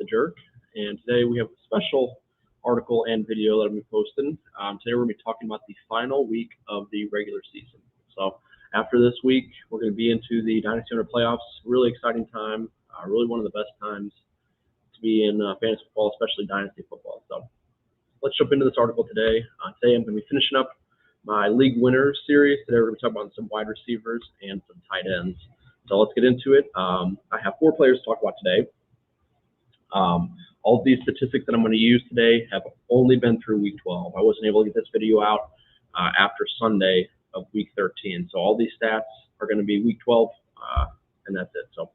Jerk, and today we have a special article and video that I'm posting. Today we're going to be talking about the final week of the regular season. So after this week, we're going to be into the Dynasty Owner playoffs. Really exciting time, really one of the best times to be in fantasy football, especially Dynasty football. So let's jump into this article today. Today I'm going to be finishing up my League Winners series. Today we're going to talk about some wide receivers and some tight ends. So let's get into it. I have 4 players to talk about today. All of these statistics that I'm going to use today have only been through week 12. I wasn't able to get this video out after Sunday of week 13. So all these stats are going to be week 12, and that's it. So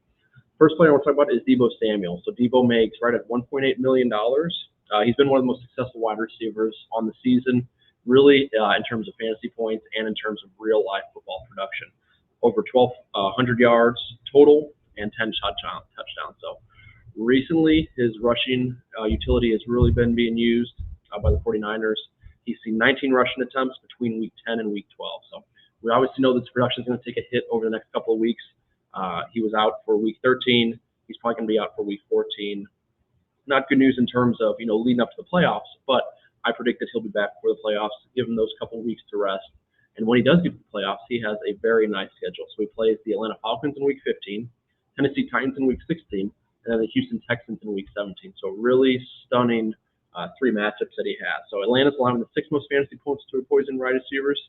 first player I want to talk about is Deebo Samuel. So Deebo makes right at $1.8 million. He's been one of the most successful wide receivers on the season, really in terms of fantasy points and in terms of real-life football production. Over 1,200 yards total and 10 touchdowns. So recently, his rushing utility has really been being used by the 49ers. He's seen 19 rushing attempts between week 10 and week 12. So we obviously know that his production is going to take a hit over the next couple of weeks. He was out for week 13. He's probably going to be out for week 14. Not good news in terms of, leading up to the playoffs, but I predict that he'll be back for the playoffs, given those couple of weeks to rest. And when he does get to the playoffs, he has a very nice schedule. So he plays the Atlanta Falcons in week 15, Tennessee Titans in week 16, and then the Houston Texans in week 17. So really stunning 3 matchups that he has. So Atlanta's allowing the 6th most fantasy points to opposing wide receivers.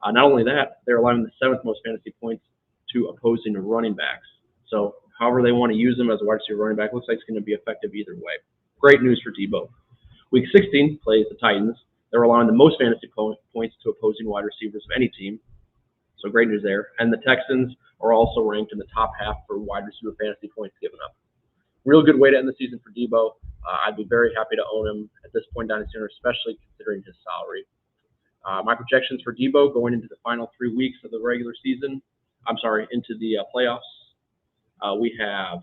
Not only that, they're allowing the 7th most fantasy points to opposing running backs. So however they want to use him as a wide receiver running back, looks like it's going to be effective either way. Great news for Deebo. Week 16 plays the Titans. They're allowing the most fantasy points to opposing wide receivers of any team. So great news there. And the Texans are also ranked in the top half for wide receiver fantasy points given up. Real good way to end the season for Deebo. I'd be very happy to own him at this point down the center, especially considering his salary. My projections for Deebo going into the final 3 weeks of the regular season, into the playoffs, we have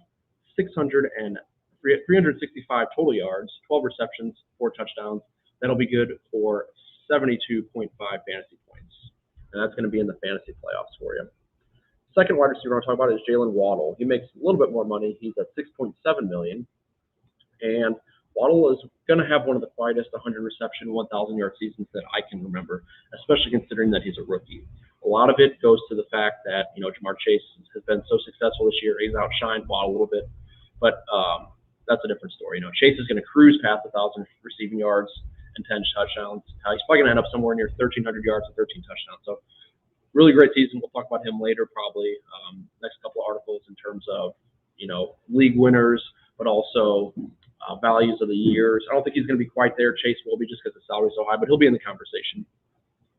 365 total yards, 12 receptions, 4 touchdowns. That'll be good for 72.5 fantasy points. And that's going to be in the fantasy playoffs for you. Second wide receiver I want to talk about is Jalen Waddle. He makes a little bit more money. He's at $6.7 million. And Waddle is going to have one of the quietest 100 reception, 1,000-yard seasons that I can remember, especially considering that he's a rookie. A lot of it goes to the fact that, Jamar Chase has been so successful this year. He's outshined Waddle a little bit. But that's a different story. Chase is going to cruise past 1,000 receiving yards and 10 touchdowns. He's probably going to end up somewhere near 1,300 yards and 13 touchdowns. So really great season. We'll talk about him later, probably next couple of articles in terms of, league winners, but also values of the years. I don't think he's going to be quite there. Chase will be just because the salary is so high, but he'll be in the conversation.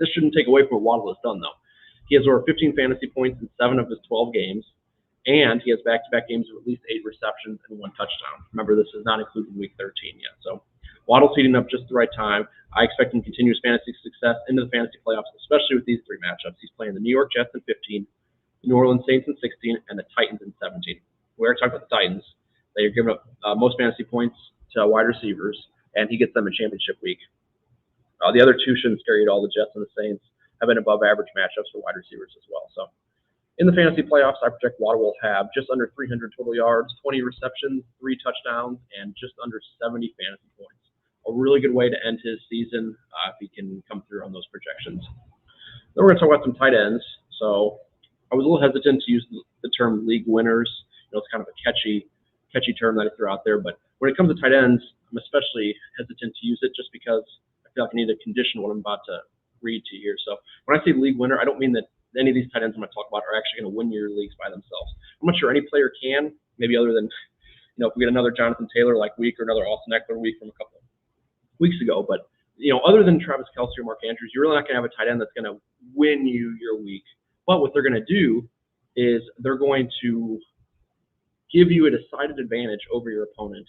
This shouldn't take away from what Waddle has done, though. He has over 15 fantasy points in 7 of his 12 games, and he has back-to-back games of at least 8 receptions and 1 touchdown. Remember, this is not including week 13 yet. So Waddle's heating up just the right time. I expect him to continue his fantasy success into the fantasy playoffs, especially with these 3 matchups. He's playing the New York Jets in 15, New Orleans Saints in 16, and the Titans in 17. We already talked about the Titans. They are giving up most fantasy points to wide receivers, and he gets them in championship week. The other 2 shouldn't scare you at all. The Jets and the Saints have been above average matchups for wide receivers as well. So in the fantasy playoffs, I project Waddle will have just under 300 total yards, 20 receptions, 3 touchdowns, and just under 70 fantasy points. A really good way to end his season if he can come through on those projections. Then we're going to talk about some tight ends. So I was a little hesitant to use the term league winners. It's kind of a catchy term that I threw out there. But when it comes to tight ends, I'm especially hesitant to use it just because I feel like I need to condition what I'm about to read to you here. So when I say league winner, I don't mean that any of these tight ends I'm going to talk about are actually going to win your leagues by themselves. I'm not sure any player can, maybe other than, if we get another Jonathan Taylor-like week or another Austin Eckler week from a couple of weeks ago. But, other than Travis Kelce or Mark Andrews, you're really not going to have a tight end that's going to win you your week. But what they're going to do is they're going to give you a decided advantage over your opponent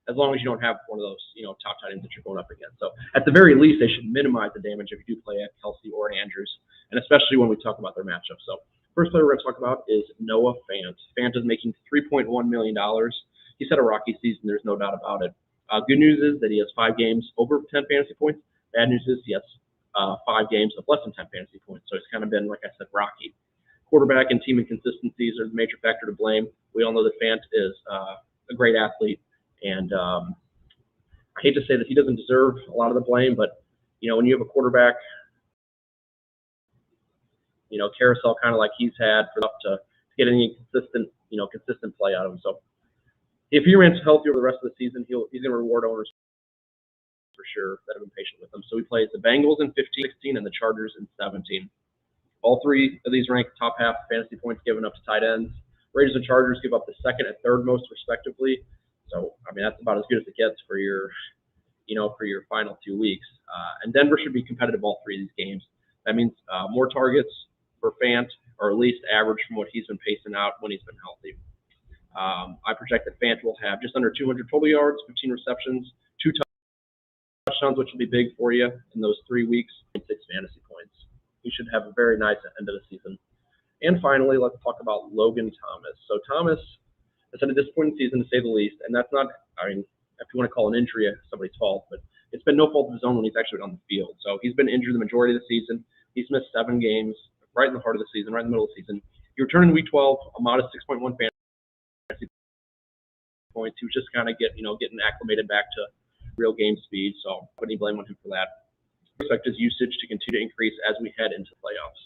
as long as you don't have one of those, top tight ends that you're going up against. So at the very least, they should minimize the damage if you do play a Kelce or an Andrews, and especially when we talk about their matchup. So first player we're going to talk about is Noah Fant. Fant is making $3.1 million. He's had a rocky season. There's no doubt about it. Good news is that he has 5 games over 10 fantasy points. Bad news is he has 5 games of less than 10 fantasy points. So it's kind of been, like I said, rocky. Quarterback and team inconsistencies are the major factor to blame. We all know that Fant is a great athlete, And I hate to say that he doesn't deserve a lot of the blame, but when you have a quarterback, carousel kind of like he's had for enough to get any consistent play out of him. So if he remains healthy over the rest of the season, he's going to reward owners for sure that have been patient with him. So he plays the Bengals in 15, 16, and the Chargers in 17. All three of these rank top half fantasy points given up to tight ends. Raiders and Chargers give up the second and third most respectively. So that's about as good as it gets for your final 2 weeks. And Denver should be competitive all three of these games. That means more targets for Fant, or at least average from what he's been pacing out when he's been healthy. I project that Fant will have just under 200 total yards, 15 receptions, 2 touchdowns, which will be big for you in those 3 weeks, and 6 fantasy points. He should have a very nice end of the season. And finally, let's talk about Logan Thomas. So Thomas has had a disappointing season, to say the least, and that's not, if you want to call an injury somebody's fault, but it's been no fault of his own when he's actually been on the field. So he's been injured the majority of the season. He's missed 7 games, right in the heart of the season, right in the middle of the season. He returned in week 12, a modest 6.1 fantasy points. He was just kind of getting acclimated back to real game speed, so I wouldn't blame on him for that. I expect his usage to continue to increase as we head into the playoffs.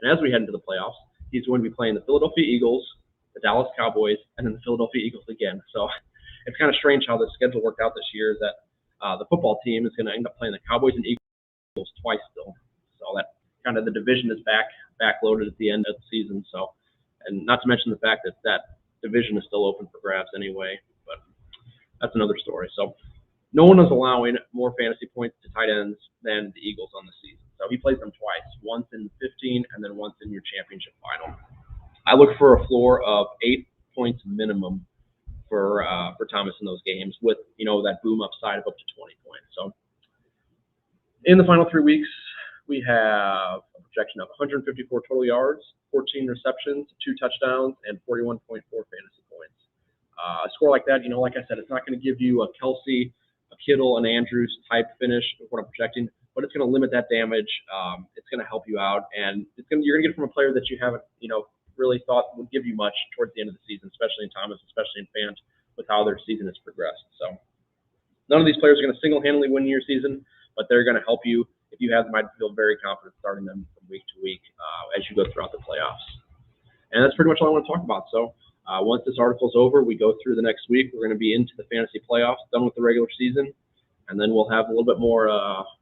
And as we head into the playoffs, he's going to be playing the Philadelphia Eagles, the Dallas Cowboys, and then the Philadelphia Eagles again. So it's kind of strange how the schedule worked out this year, is that the football team is going to end up playing the Cowboys and Eagles twice still. So that kind of the division is backloaded at the end of the season. So, and not to mention the fact that that division is still open for grabs anyway, but that's another story. So no one is allowing more fantasy points to tight ends than the Eagles on the season. So he plays them twice, once in 15 and then once in your championship final. I look for a floor of 8 points minimum for Thomas in those games, with that boom upside of up to 20 points. So in the final 3 weeks, we have a projection of 154 total yards, 14 receptions, 2 touchdowns, and 41.4 fantasy points. A score like that, like I said, it's not going to give you a Kelsey, a Kittle, an Andrews type finish of what I'm projecting, but it's going to limit that damage. It's going to help you out, and you're going to get it from a player that you haven't, really thought would give you much towards the end of the season, especially in Thomas, especially in Fant, with how their season has progressed. So none of these players are going to single-handedly win your season, but they're going to help you. If you have them, I'd feel very confident starting them from week to week as you go throughout the playoffs. And that's pretty much all I want to talk about. So once this article's over, we go through the next week. We're going to be into the fantasy playoffs, done with the regular season, and then we'll have a little bit more,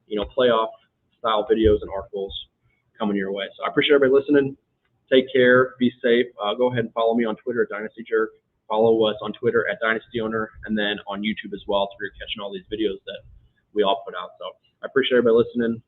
playoff-style videos and articles coming your way. So I appreciate everybody listening. Take care. Be safe. Go ahead and follow me on Twitter at Dynasty Jerk. Follow us on Twitter at Dynasty Owner, and then on YouTube as well, so you're catching all these videos that we all put out. So I appreciate everybody listening.